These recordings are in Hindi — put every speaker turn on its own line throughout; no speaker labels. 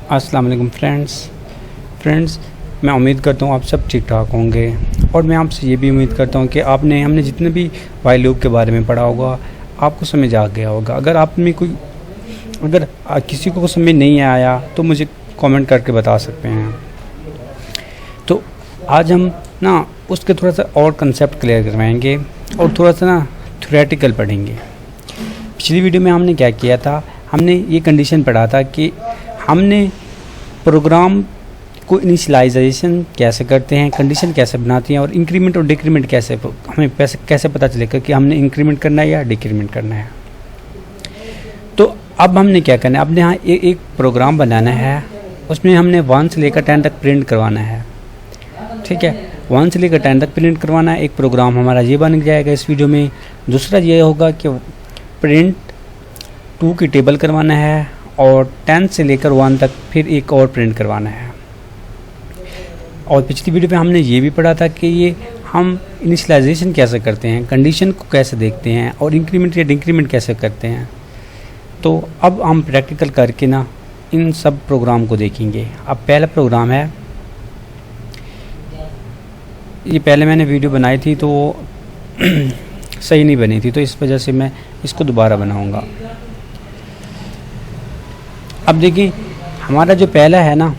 अस्सलाम वालेकुम फ्रेंड्स, मैं उम्मीद करता हूँ आप सब ठीक ठाक होंगे और मैं आपसे ये भी उम्मीद करता हूँ कि हमने जितने भी वाइल लूप के बारे में पढ़ा होगा आपको समझ आ गया होगा। अगर किसी को समझ नहीं आया तो मुझे कमेंट करके बता सकते हैं। तो आज हम उसके थोड़ा सा और कंसेप्ट क्लियर करवाएंगे और थोड़ा सा थ्योरेटिकल पढ़ेंगे। पिछली वीडियो में हमने क्या किया था, हमने ये कंडीशन पढ़ा था कि हमने प्रोग्राम को इनिशियलाइजेशन कैसे करते हैं, कंडीशन कैसे बनाती हैं और इंक्रीमेंट और डिक्रीमेंट हमें कैसे पता चलेगा कि हमने इंक्रीमेंट करना है या डिक्रीमेंट करना है। तो अब हमने क्या करना है, अपने यहाँ एक प्रोग्राम बनाना है, उसमें हमने 1 से लेकर 10 तक प्रिंट करवाना है। ठीक है, 1 से लेकर 10 तक प्रिंट करवाना है। एक प्रोग्राम हमारा ये बन जाएगा इस वीडियो में। दूसरा ये होगा कि प्रिंट 2 की टेबल करवाना है और 10 से लेकर 1 तक फिर एक और प्रिंट करवाना है। और पिछली वीडियो में हमने ये भी पढ़ा था कि ये हम इनिशियलाइजेशन कैसे करते हैं, कंडीशन को कैसे देखते हैं और इंक्रीमेंट या डिक्रीमेंट कैसे करते हैं। तो अब हम प्रैक्टिकल करके इन सब प्रोग्राम को देखेंगे। अब पहला प्रोग्राम है, ये पहले मैंने वीडियो बनाई थी तो सही नहीं बनी थी, तो इस वजह से मैं इसको दोबारा बनाऊंगा। अब देखिए, हमारा जो पहला है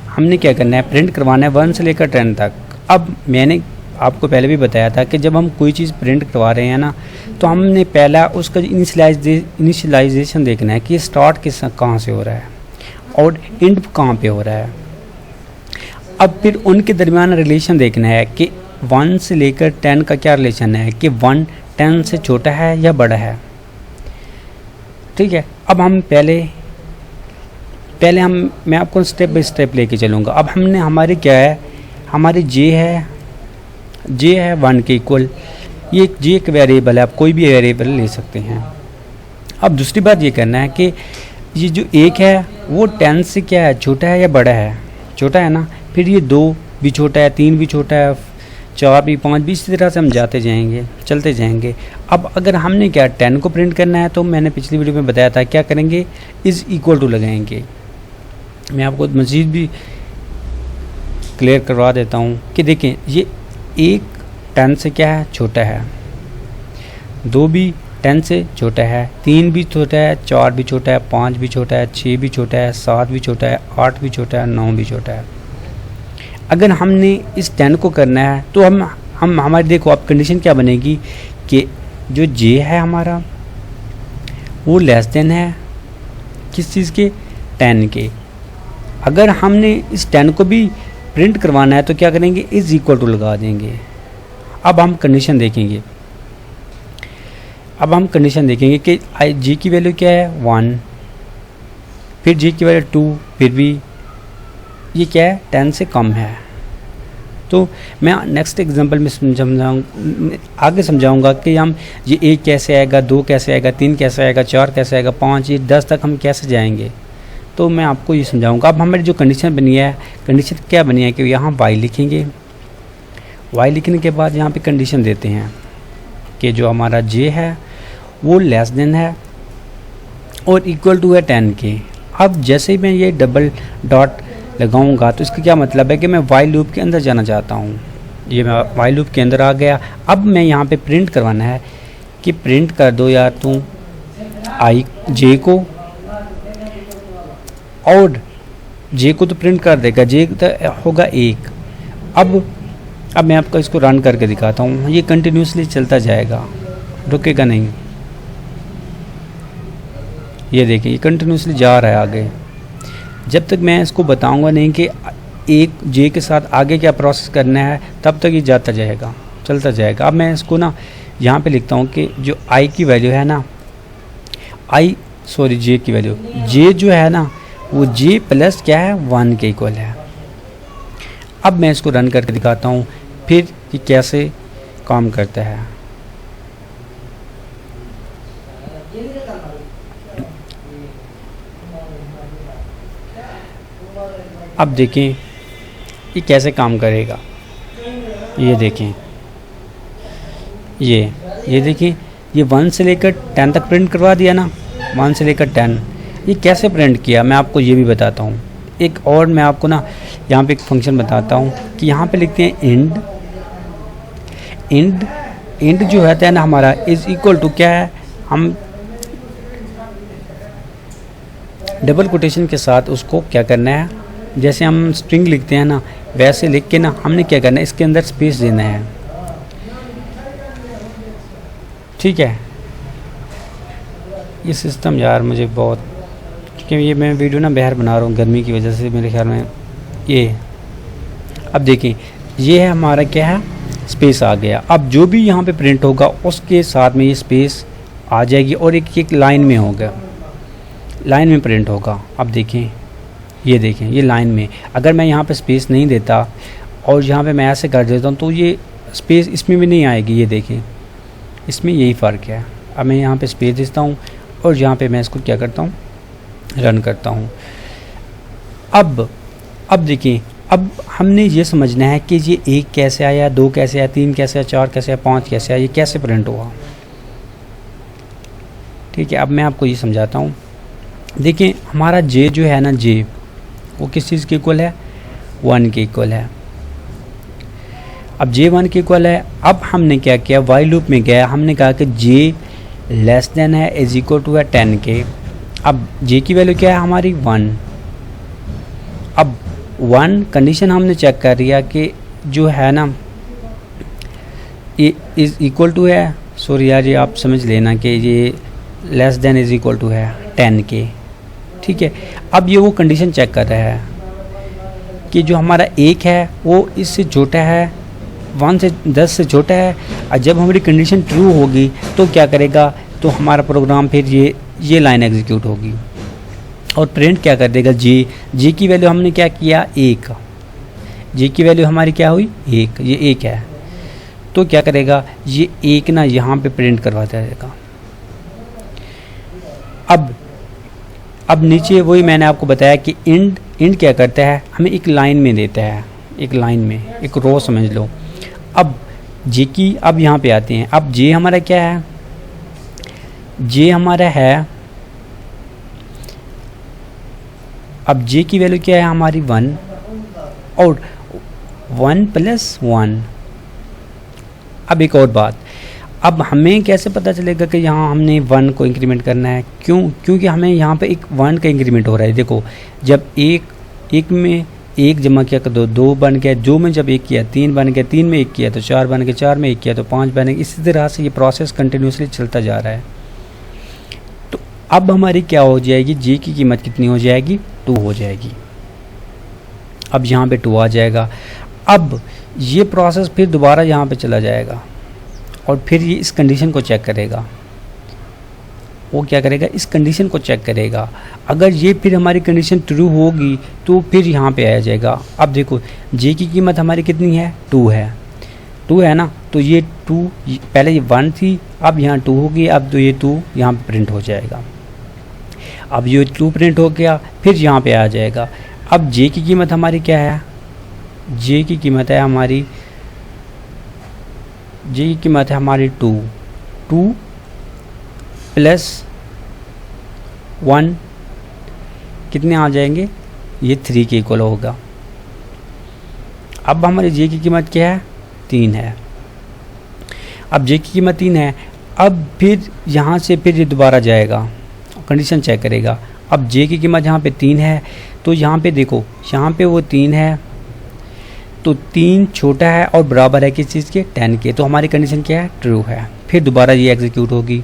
हमने क्या करना है, प्रिंट करवाना है 1 से लेकर 10 तक। अब मैंने आपको पहले भी बताया था कि जब हम कोई चीज़ प्रिंट करवा रहे हैं तो हमने पहला उसका इनिशियलाइजेशन देखना है कि स्टार्ट कहाँ से हो रहा है और एंड कहाँ पे हो रहा है। अब फिर उनके दरमियान रिलेशन देखना है कि 1 से लेकर 10 का क्या रिलेशन है, कि 1 10 से छोटा है या बड़ा है। ठीक है, अब हम पहले मैं आपको स्टेप बाय स्टेप लेके चलूँगा। अब हमने हमारे क्या है, हमारी जे है 1 के इक्वल। ये जे एक वेरिएबल है, आप कोई भी वेरिएबल ले सकते हैं। अब दूसरी बात ये करना है कि ये जो 1 है वो 10 से क्या है, छोटा है या बड़ा है, छोटा है ना। फिर ये 2 भी छोटा है, 3 भी छोटा है, 4 भी, 5 भी, इसी तरह से हम चलते जाएंगे। अब अगर हमने क्या 10 को प्रिंट करना है तो मैंने पिछली वीडियो में बताया था क्या करेंगे, इज़ इक्वल टू लगाएंगे। मैं आपको मज़ीद भी क्लियर करवा देता हूँ कि देखें, ये 1 10 से क्या है, छोटा है, 2 भी 10 से छोटा है, 3 भी छोटा है, 4 भी छोटा है, 5 भी छोटा है, 6 भी छोटा है, 7 भी छोटा है, 8 भी छोटा है, 9 भी छोटा है। अगर हमने इस 10 को करना है तो हम हमारी देखो अब कंडीशन क्या बनेगी कि जो जे है हमारा वो लेस देन है किस चीज़ के, 10 के। अगर हमने इस 10 को भी प्रिंट करवाना है तो क्या करेंगे, इज़ इक्वल टू लगा देंगे। अब हम कंडीशन देखेंगे कि जी की वैल्यू क्या है 1, फिर जी की वैल्यू 2, फिर भी ये क्या है 10 से कम है। तो मैं नेक्स्ट एग्जांपल में आगे समझाऊंगा कि हम ये 1 कैसे आएगा, 2 कैसे आएगा, 3 कैसे आएगा, 4 कैसे आएगा, 5, ये 10 तक हम कैसे जाएंगे, तो मैं आपको ये समझाऊंगा। अब हमारी जो कंडीशन बनी है, कंडीशन क्या बनी है कि यहाँ वाई लिखेंगे। वाई लिखने के बाद यहाँ पे कंडीशन देते हैं कि जो हमारा जे है वो लेस देन है और इक्वल टू है 10 के। अब जैसे ही मैं ये डबल डॉट लगाऊंगा तो इसका क्या मतलब है कि मैं वाइल लूप के अंदर जाना चाहता हूँ। ये मैं वाइल लूप के अंदर आ गया। अब मैं यहाँ पे प्रिंट करवाना है कि प्रिंट कर दो यार तू जे को, और जे को तो प्रिंट कर देगा, जे तो होगा 1। अब मैं आपको इसको रन करके दिखाता हूँ। ये कंटिन्यूसली चलता जाएगा, रुकेगा नहीं। ये देखिए, ये कंटिन्यूसली जा रहा है आगे। जब तक मैं इसको बताऊंगा नहीं कि एक जे के साथ आगे क्या प्रोसेस करना है, तब तक ये जाता जाएगा, चलता जाएगा। अब मैं इसको यहाँ पे लिखता हूँ कि जो आई की वैल्यू है जे की वैल्यू, जे जो है वो जे प्लस क्या है 1 के इक्वल है। अब मैं इसको रन करके दिखाता हूँ फिर ये कैसे काम करता है। अब देखें ये कैसे काम करेगा। ये देखें, ये देखिए, ये 1 से लेकर 10 तक प्रिंट करवा दिया 1 से लेकर 10। ये कैसे प्रिंट किया मैं आपको ये भी बताता हूँ। एक और मैं आपको ना यहाँ पे एक फंक्शन बताता हूँ कि यहाँ पे लिखते हैं इंड जो होता है ना हमारा इज इक्वल टू क्या है, हम डबल कोटेशन के साथ उसको क्या करना है, जैसे हम स्ट्रिंग लिखते हैं ना वैसे लिख के ना हमने क्या करना है, इसके अंदर स्पेस देना है। ठीक है, ये सिस्टम यार मुझे बहुत, क्योंकि ये मैं वीडियो ना बाहर बना रहा हूँ गर्मी की वजह से, मेरे ख्याल में ये अब देखिए ये है हमारा क्या है, स्पेस आ गया। अब जो भी यहाँ पे प्रिंट होगा उसके साथ में ये स्पेस आ जाएगी और एक लाइन में होगा, लाइन में प्रिंट होगा। अब देखें, ये देखें ये लाइन में, अगर मैं यहाँ पे स्पेस नहीं देता और यहाँ पे मैं ऐसे कर देता हूँ तो ये स्पेस इसमें भी नहीं आएगी। ये देखें इसमें यही फ़र्क है। अब मैं यहाँ पे स्पेस देता हूँ और यहाँ पे मैं इसको क्या करता हूँ, रन करता हूँ। अब देखिए, अब हमने ये समझना है कि ये 1 कैसे आया, 2 कैसे आया, 3 कैसे आया, 4 कैसे आया, 5 कैसे आया, ये कैसे प्रिंट हुआ। ठीक है, अब मैं आपको ये समझाता हूँ। देखिए हमारा जे जो है ना, जे वो किस चीज़ के इक्वल है, 1 के इक्वल है। अब जे 1 के इक्वल है। अब हमने क्या किया, वाइल लूप में गया, हमने कहा कि जे लेस देन है इज इक्वल टू है 10 के। अब जे की वैल्यू क्या है हमारी 1। अब 1 कंडीशन हमने चेक कर लिया कि जो है ना ये इज इक्वल टू है, सॉरी यार ये आप समझ लेना कि ये less than is equal to है 10 के। ठीक है, अब ये वो कंडीशन चेक कर रहा है कि जो हमारा 1 है वो इससे छोटा है, 1 से 10 से छोटा है। और जब हमारी कंडीशन ट्रू होगी तो क्या करेगा, तो हमारा प्रोग्राम फिर ये लाइन एग्जीक्यूट होगी और प्रिंट क्या कर देगा, जी की वैल्यू हमने क्या किया 1, जी की वैल्यू हमारी क्या हुई 1, ये 1 है। तो क्या करेगा, ये 1 ना यहाँ पे प्रिंट करवा देगा। अब नीचे वही मैंने आपको बताया कि इंड क्या करता है, हमें एक लाइन में देता है, एक लाइन में एक रो समझ लो। अब जे की, अब यहाँ पे आते हैं। अब जे हमारा क्या है, जे हमारा है, अब जे की वैल्यू क्या है हमारी 1 और 1 + 1। अब एक और बात, अब हमें कैसे पता चलेगा कि यहाँ हमने 1 को इंक्रीमेंट करना है, क्योंकि हमें यहाँ पे एक 1 का इंक्रीमेंट हो रहा है। देखो जब एक में 1 जमा किया तो 2 बन गया, 2 में जब 1 किया 3 बन गया, 3 में 1 किया तो 4 बन गया, 4 में 1 किया तो 5 बन गया। इसी तरह से ये प्रोसेस कंटिन्यूसली चलता जा रहा है। तो अब हमारी क्या हो जाएगी, जे की कीमत कितनी हो जाएगी, 2 हो जाएगी। अब यहाँ पे 2 आ जाएगा। अब ये प्रोसेस फिर दोबारा यहाँ पे चला जाएगा और फिर ये इस कंडीशन को चेक करेगा। वो क्या करेगा, इस कंडीशन को चेक करेगा। अगर ये फिर हमारी कंडीशन ट्रू होगी तो फिर यहाँ पे आ जाएगा। अब देखो जे की कीमत हमारी कितनी है, 2 है, 2 है ना। तो ये 2, पहले ये 1 थी, अब यहाँ 2 होगी। अब तो ये 2 यहाँ पे प्रिंट हो जाएगा। अब ये 2 प्रिंट हो गया, फिर यहाँ पे आ जाएगा। अब जे की कीमत हमारी क्या है, जे की कीमत है हमारी, जे की कीमत है हमारी 2 + 1 कितने आ जाएंगे, ये 3 के इक्वल होगा। अब हमारी जे की कीमत क्या है, 3 है। अब जे की कीमत 3 है। अब फिर यहाँ से फिर ये दोबारा जाएगा, कंडीशन चेक करेगा। अब जे की कीमत यहाँ पे 3 है, तो यहाँ पे देखो, यहाँ पे वो 3 है, तो 3 छोटा है और बराबर है किस चीज़ के, 10 के। तो हमारी कंडीशन क्या है, ट्रू है। फिर दोबारा ये एग्जीक्यूट होगी।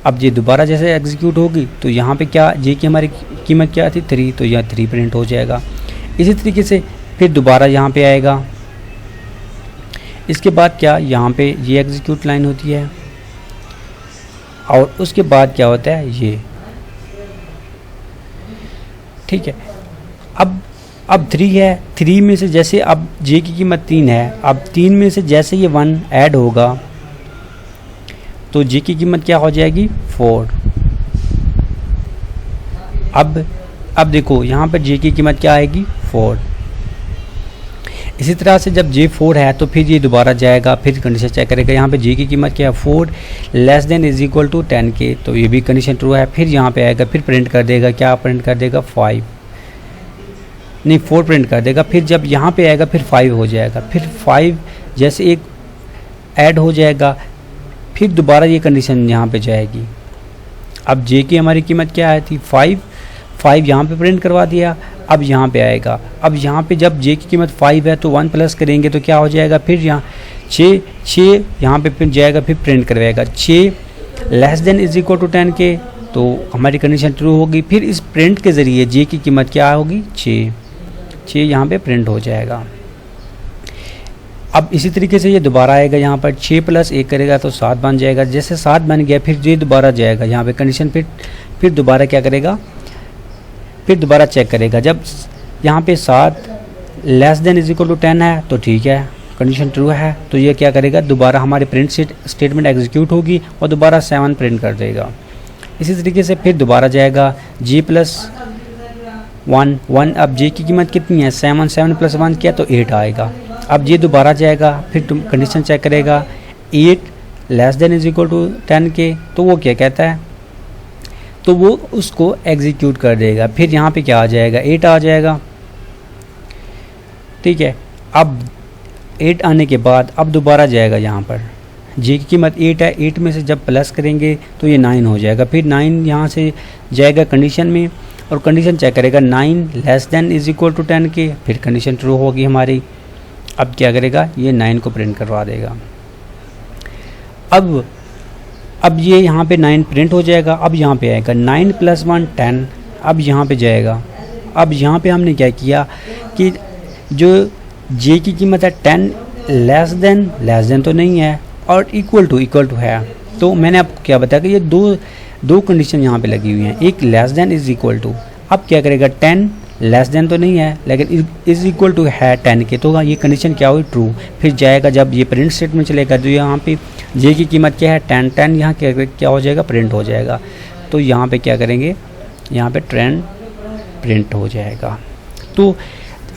अब ये दोबारा जैसे एग्जीक्यूट होगी तो यहाँ पे क्या, जे की हमारी कीमत क्या थी, 3, तो यहाँ 3 प्रिंट हो जाएगा। इसी तरीके से फिर दोबारा यहाँ पे आएगा। इसके बाद क्या, यहाँ पे ये एग्जीक्यूट लाइन होती है और उसके बाद क्या होता है, ये। ठीक है, अब 3 है, 3 में से जैसे अब जे की कीमत 3 है, अब 3 में से जैसे ये 1 ऐड होगा तो जे की कीमत क्या हो जाएगी, 4। अब देखो यहाँ पर जे की कीमत क्या आएगी, 4। इसी तरह से जब जे 4 है तो फिर ये दोबारा जाएगा, फिर कंडीशन चेक करेगा। यहाँ पे जे की कीमत क्या है, 4 less than is equal to 10 के, तो ये भी कंडीशन ट्रू है। फिर यहाँ पे आएगा, फिर प्रिंट कर देगा, क्या प्रिंट कर देगा, 5। नहीं 4 प्रिंट कर देगा। फिर जब यहाँ पे आएगा फिर 5 हो जाएगा, फिर 5 जैसे एक ऐड हो जाएगा, फिर दोबारा ये कंडीशन यहाँ पे जाएगी। अब जे की हमारी कीमत क्या आई थी 5 यहाँ पे प्रिंट करवा दिया। अब यहाँ पे आएगा, अब यहाँ पे जब जे की कीमत 5 है तो 1 प्लस करेंगे तो क्या हो जाएगा, फिर यहाँ 6 यहाँ पे फिर जाएगा, फिर प्रिंट करवाएगा 6 less than is equal to 10 के, तो हमारी कंडीशन ट्रू होगी। फिर इस प्रिंट के ज़रिए जे की कीमत क्या होगी 6 यहाँ पे प्रिंट हो जाएगा। अब इसी तरीके से ये दोबारा आएगा, यहाँ पर 6 प्लस 1 करेगा तो 7 बन जाएगा। जैसे 7 बन गया फिर ये दोबारा जाएगा यहाँ पे कंडीशन, फिर दोबारा क्या करेगा, फिर दोबारा चेक करेगा। जब यहाँ पे 7 less than is equal to 10 है तो ठीक है, कंडीशन ट्रू है, तो ये क्या करेगा, दोबारा हमारे प्रिंट स्टेटमेंट एग्जीक्यूट होगी और दोबारा 7 प्रिंट कर देगा। इसी तरीके से फिर दोबारा जाएगा जे प्लस 1, अब जे की कीमत कितनी है 7 प्लस 1 किया तो 8 आएगा। अब ये दोबारा जाएगा, फिर कंडीशन चेक करेगा 8 less than is equal to 10 के, तो वो क्या कहता है, तो वो उसको एग्जीक्यूट कर देगा। फिर यहाँ पे क्या आ जाएगा 8 आ जाएगा, ठीक है। अब 8 आने के बाद अब दोबारा जाएगा, यहाँ पर जे की कीमत 8 है, 8 में से जब प्लस करेंगे तो ये 9 हो जाएगा। फिर 9 यहाँ से जाएगा कंडीशन में और कंडीशन चेक करेगा 9 less than is equal to 10 के, फिर कंडीशन ट्रू होगी हमारी। अब क्या करेगा, ये 9 को प्रिंट करवा देगा। अब ये यहाँ पे 9 प्रिंट हो जाएगा। अब यहाँ पे आएगा 9 प्लस 1 10, अब यहाँ पे जाएगा। अब यहाँ पे हमने क्या किया कि जो जे की कीमत है 10 लेस देन तो नहीं है और इक्वल टू है, तो मैंने आपको क्या बताया कि ये दो कंडीशन यहाँ पे लगी हुई हैं, एक less than is equal to. अब क्या करेगा 10 लेस देन तो नहीं है लेकिन इज इक्वल टू है 10 के, तो ये कंडीशन क्या हुई ट्रू। फिर जाएगा, जब ये प्रिंट स्टेटमेंट चलेगा तो यहाँ पे जे की कीमत क्या है 10 यहाँ क्या हो जाएगा, प्रिंट हो जाएगा। तो यहाँ पे क्या करेंगे, यहाँ पे ट्रेंड प्रिंट हो जाएगा। तो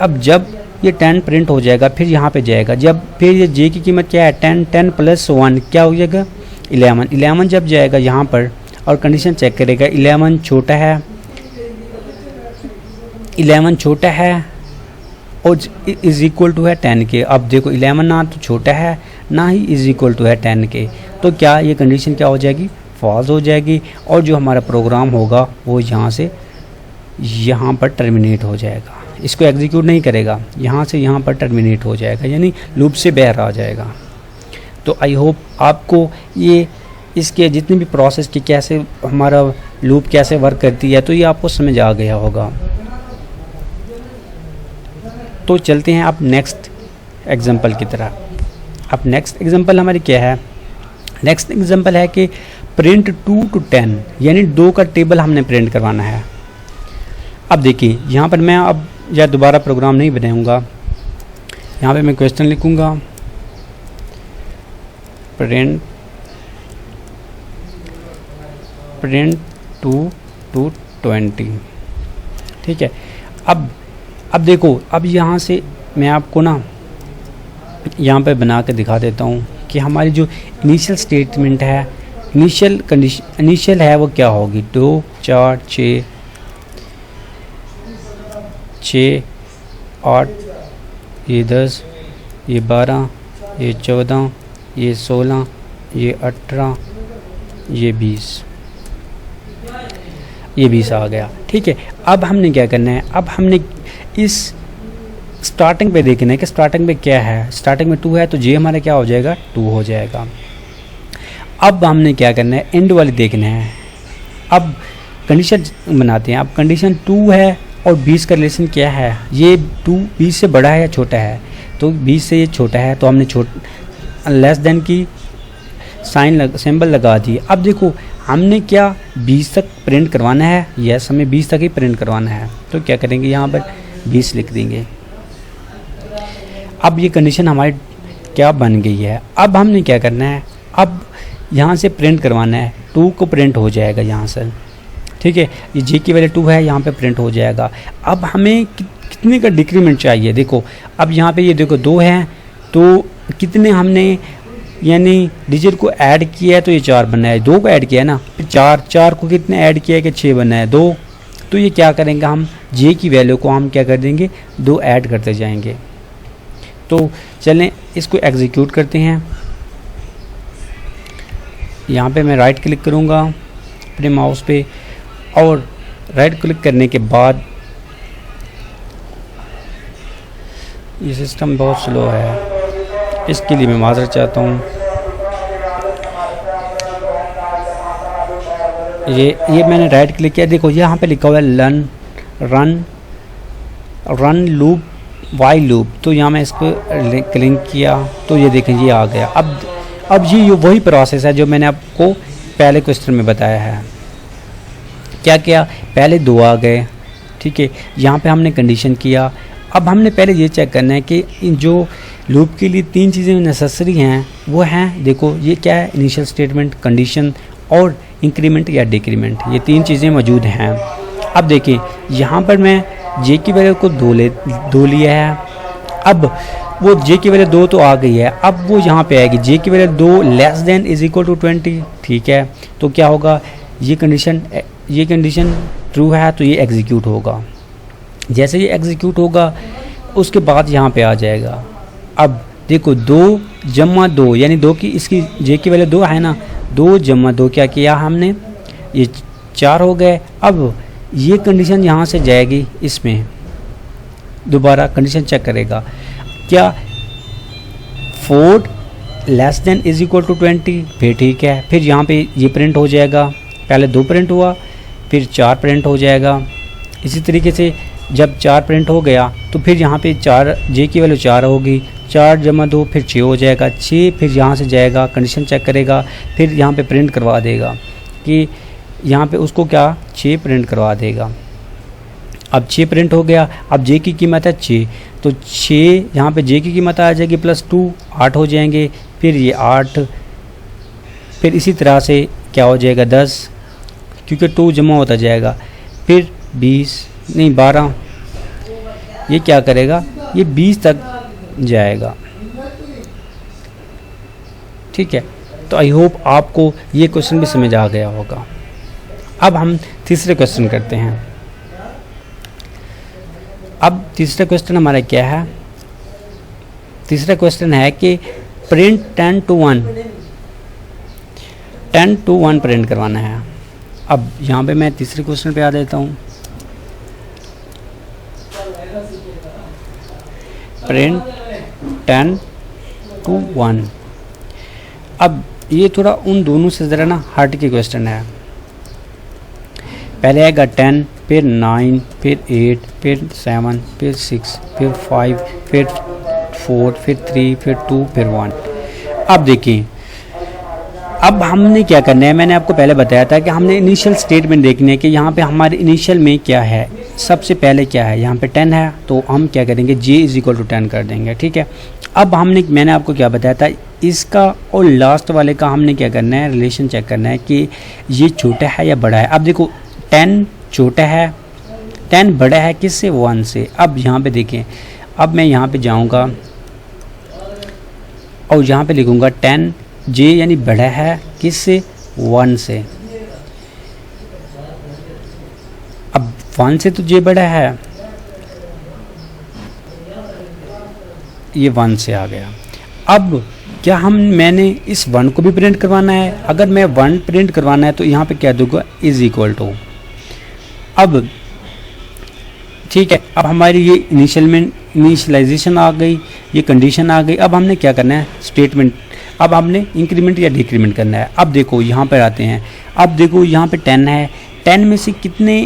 अब जब ये 10 प्रिंट हो जाएगा फिर यहाँ पे जाएगा, जब फिर ये जे की कीमत क्या है 10 प्लस 1 क्या हो जाएगा 11 जब जाएगा यहाँ पर और कंडीशन चेक करेगा 11 छोटा है और इज इक्वल टू है 10 के। अब देखो 11 ना तो छोटा है ना ही इज इक्वल टू है 10 के, तो क्या ये कंडीशन क्या हो जाएगी, फॉल्स हो जाएगी और जो हमारा प्रोग्राम होगा वो यहाँ से यहाँ पर टर्मिनेट हो जाएगा, इसको एग्जीक्यूट नहीं करेगा, यहाँ से यहाँ पर टर्मिनेट हो जाएगा, यानी लूप से बाहर आ जाएगा। तो आई होप आपको ये इसके जितनी भी प्रोसेस की कैसे हमारा लूप कैसे वर्क करती है तो ये आपको समझ आ गया होगा। तो चलते हैं आप नेक्स्ट एग्जांपल की तरह। अब नेक्स्ट एग्जांपल हमारी क्या है, नेक्स्ट एग्जांपल है कि प्रिंट 2 to 10 यानी 2 का टेबल हमने प्रिंट करवाना है। अब देखिए यहाँ पर मैं अब या दोबारा प्रोग्राम नहीं बनाऊंगा, यहाँ पे मैं क्वेश्चन लिखूंगा प्रिंट 2 to 20, ठीक है। अब देखो, अब यहाँ से मैं आपको ना यहाँ पे बना के दिखा देता हूँ कि हमारी जो इनिशियल स्टेटमेंट है, इनिशियल है वो क्या होगी, 2 4 6 8 ये 10 ये 12 ये 14 ये 16 ये 18 ये 20 आ गया, ठीक है। अब हमने क्या करना है, अब हमने इस स्टार्टिंग पे देखना है कि स्टार्टिंग में क्या है, स्टार्टिंग में 2 है तो जे हमारा क्या हो जाएगा 2 हो जाएगा। अब हमने क्या करना है, एंड वाली देखना है। अब कंडीशन बनाते हैं, अब कंडीशन 2 है और 20 का रिलेशन क्या है, ये 2 20 से बड़ा है या छोटा है, तो 20 से ये छोटा है तो हमने लेस देन की सिंबल लगा दी। अब देखो हमने क्या 20 तक प्रिंट करवाना है, यस हमें 20 तक ही प्रिंट करवाना है, तो क्या करेंगे यहाँ पर 20 लिख देंगे। अब ये कंडीशन हमारी क्या बन गई है। अब हमने क्या करना है, अब यहाँ से प्रिंट करवाना है, 2 को प्रिंट हो जाएगा यहाँ से, ठीक है। ये जे की वैल्यू 2 है, यहाँ पे प्रिंट हो जाएगा। अब हमें कितने का डिक्रीमेंट चाहिए, देखो अब यहाँ पे ये देखो 2 है तो कितने हमने यानी डिजिट को ऐड किया है तो ये 4 बना है, 2 को ऐड किया है ना, फिर 4 को कितने ऐड किया है कि 6 बना है 2, तो तो ये क्या करेंगे, हम जे की वैल्यू को हम क्या कर देंगे, 2 ऐड करते जाएंगे। तो चलें इसको एग्जीक्यूट करते हैं। यहाँ पे मैं राइट क्लिक करूँगा अपने माउस पे, और राइट क्लिक करने के बाद ये सिस्टम बहुत स्लो है, इसके लिए मैं माजरत चाहता हूँ। ये मैंने राइट क्लिक किया, देखो यहाँ पे लिखा हुआ है रन लूप वाइल लूप, तो यहाँ मैं इसको क्लिक किया तो ये देखें ये आ गया। अब ये वही प्रोसेस है जो मैंने आपको पहले क्वेश्चन में बताया है। क्या किया, पहले 2 आ गए, ठीक है, यहाँ पे हमने कंडीशन किया। अब हमने पहले ये चेक करना है कि जो लूप के लिए 3 चीज़ें नेसेसरी हैं वो हैं, देखो ये क्या है, इनिशियल स्टेटमेंट, कंडीशन और इंक्रीमेंट या डिक्रीमेंट, ये 3 चीज़ें मौजूद हैं। अब देखिए यहाँ पर मैं जे की वैल्यू को 2 लिया है, अब वो जे की वैल्यू 2 तो आ गई है, अब वो यहाँ पे आएगी जे की value 2 less than is equal to 20, ठीक है। तो क्या होगा, ये कंडीशन ट्रू है तो ये एग्जीक्यूट होगा। जैसे ये एग्जीक्यूट होगा उसके बाद यहाँ पे आ जाएगा। अब देखो 2 जमा 2 यानी 2 की, इसकी जे की वैल्यू 2 है ना, 2 जमा 2 क्या किया हमने, ये 4 हो गए। अब ये कंडीशन यहाँ से जाएगी इसमें, दोबारा कंडीशन चेक करेगा, क्या 4 less than is equal to 20, फिर ठीक है, फिर यहाँ पे ये प्रिंट हो जाएगा, पहले 2 प्रिंट हुआ फिर 4 प्रिंट हो जाएगा। इसी तरीके से जब 4 प्रिंट हो गया तो फिर यहाँ पे 4 जे की वैल्यू 4 होगी, 4 जमा 2 फिर 6 हो जाएगा, 6 फिर यहाँ से जाएगा, कंडीशन चेक करेगा, फिर यहाँ पे प्रिंट करवा देगा कि यहाँ पे उसको क्या 6 प्रिंट करवा देगा। अब 6 प्रिंट हो गया, अब जे की कीमत है 6, तो 6 यहाँ पे जे की कीमत आ जाएगी +2 8 हो जाएंगे, फिर ये 8, फिर इसी तरह से क्या हो जाएगा 10, क्योंकि 2 जमा होता जाएगा, फिर 12, ये क्या करेगा, ये 20 तक जाएगा, ठीक है। तो आई होप आपको ये क्वेश्चन भी समझ आ गया होगा। अब हम तीसरे क्वेश्चन करते हैं। अब तीसरा क्वेश्चन हमारा क्या है, तीसरा क्वेश्चन है कि प्रिंट 10 to 1 प्रिंट करवाना है। अब यहाँ पे मैं तीसरे क्वेश्चन पे आ देता हूँ, प्रिंट 10 to 1। अब ये थोड़ा उन दोनों से ज़रा ना हट के क्वेश्चन है। पहले आएगा 10, फिर 9, फिर 8, फिर 7, फिर 6, फिर 5, फिर 4, फिर 3, फिर 2, फिर 1। अब देखिए, अब हमने क्या करना है, मैंने आपको पहले बताया था कि हमने इनिशियल स्टेटमेंट देखने है कि यहाँ पे हमारे इनिशियल में क्या है। सबसे पहले क्या है, यहाँ पे 10 है तो हम क्या करेंगे, j इज इक्वल टू 10 कर देंगे, ठीक है। अब मैंने आपको क्या बताया था, इसका और लास्ट वाले का हमने क्या करना है, रिलेशन चेक करना है कि ये छोटा है या बड़ा है। अब देखो 10 छोटा है, 10 बड़ा है किससे, 1 से। अब यहाँ पे देखें, अब मैं यहाँ पे जाऊँगा और यहाँ पे लिखूँगा 10 j यानी बड़ा है किससे, 1 से। अब 1 से तो j बड़ा है, ये 1 से आ गया। अब क्या मैंने इस 1 को भी प्रिंट करवाना है, अगर मैं 1 प्रिंट करवाना है तो यहाँ पे क्या दूंगा, इज इक्वल टू। अब ठीक है, अब हमारी ये इनिशियलाइजेशन आ गई, ये कंडीशन आ गई। अब हमने क्या करना है, स्टेटमेंट, अब हमने इंक्रीमेंट या डिक्रीमेंट करना है। अब देखो यहाँ पर आते हैं, अब देखो यहाँ पे 10 है, 10 में से कितने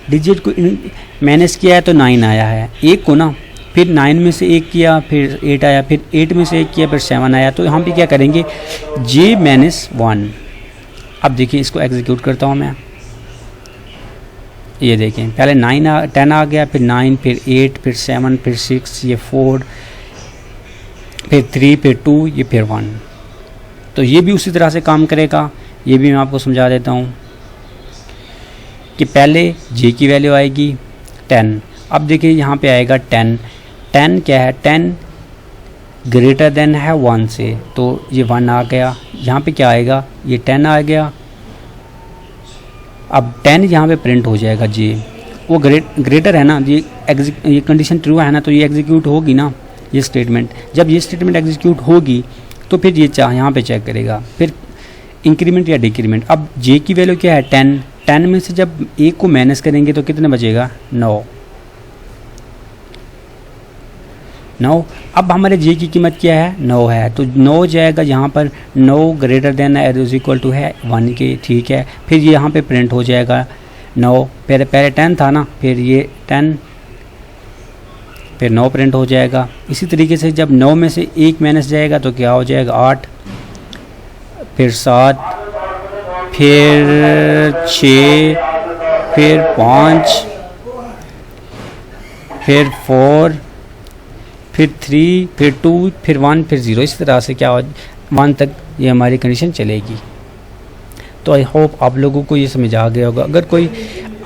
डिजिट को मैनेज किया है, तो 9 आया है, एक को ना, फिर 9 में से 1 किया, फिर 8 आया, फिर 8 में से 1 किया, फिर 7 आया। तो यहाँ पे क्या करेंगे, j-1। अब देखिए इसको एग्जीक्यूट करता हूँ मैं, ये देखें पहले 10 आ गया, फिर 9, फिर 8, फिर 7, फिर 6, ये 4, फिर 3, फिर 2, ये फिर 1। तो ये भी उसी तरह से काम करेगा। ये भी मैं आपको समझा देता हूँ कि पहले j की वैल्यू आएगी 10। अब देखिए यहाँ पे आएगा 10 क्या है, 10 ग्रेटर देन है 1 से, तो ये 1 आ गया। यहाँ पे क्या आएगा, ये 10 आ गया। अब 10 यहाँ पे प्रिंट हो जाएगा j। वो ग्रेटर है ना, ये कंडीशन ट्रू है ना, तो ये एग्जीक्यूट होगी ना ये स्टेटमेंट। जब ये स्टेटमेंट एग्जीक्यूट होगी तो फिर ये यहाँ पे चेक करेगा, फिर इंक्रीमेंट या डिक्रीमेंट। अब जे की वैल्यू क्या है 10, 10 में से जब एक को माइनस करेंगे तो कितने बचेगा 9। अब हमारे जे की कीमत क्या है 9 है, तो 9 जाएगा यहाँ पर, 9 ग्रेटर देन एज इज इक्वल टू है 1 के, ठीक है। फिर ये यहाँ पे प्रिंट हो जाएगा 9, पहले 10 था ना, फिर ये 10, फिर 9 प्रिंट हो जाएगा। इसी तरीके से जब 9 में से एक माइनस जाएगा तो क्या हो जाएगा 8, फिर 7, फिर 6, फिर 5, फिर 4, फिर 3, फिर 2, फिर 1, फिर 0। इस तरह से क्या हो 1 तक ये हमारी कंडीशन चलेगी। तो आई होप आप लोगों को ये समझ आ गया होगा। अगर कोई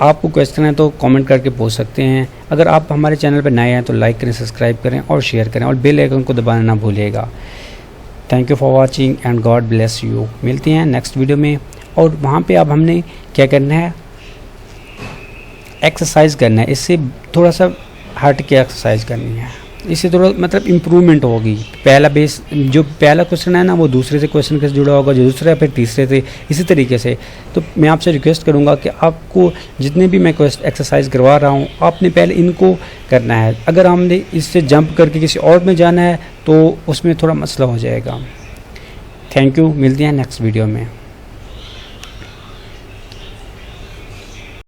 आपको क्वेश्चन है तो कमेंट करके पूछ सकते हैं। अगर आप हमारे चैनल पर नए हैं तो लाइक करें, सब्सक्राइब करें और शेयर करें, और बेल आइकन को दबाना ना भूलिएगा। Thank you for watching and God bless you. मिलते हैं नेक्स्ट वीडियो में। और वहाँ पे अब हमने क्या करना है, एक्सरसाइज करना है। इससे थोड़ा सा हट के एक्सरसाइज करनी है, इससे थोड़ा मतलब इम्प्रूवमेंट होगी। पहला बेस जो पहला क्वेश्चन है ना वो दूसरे से क्वेश्चन के जुड़ा होगा, जो दूसरा है फिर तीसरे से, इसी तरीके से। तो मैं आपसे रिक्वेस्ट करूंगा कि आपको जितने भी मैं एक्सरसाइज करवा रहा हूं, आपने पहले इनको करना है। अगर हमने इससे जंप करके किसी और में जाना है तो उसमें थोड़ा मसला हो जाएगा। थैंक यू, मिलते हैं नेक्स्ट वीडियो में।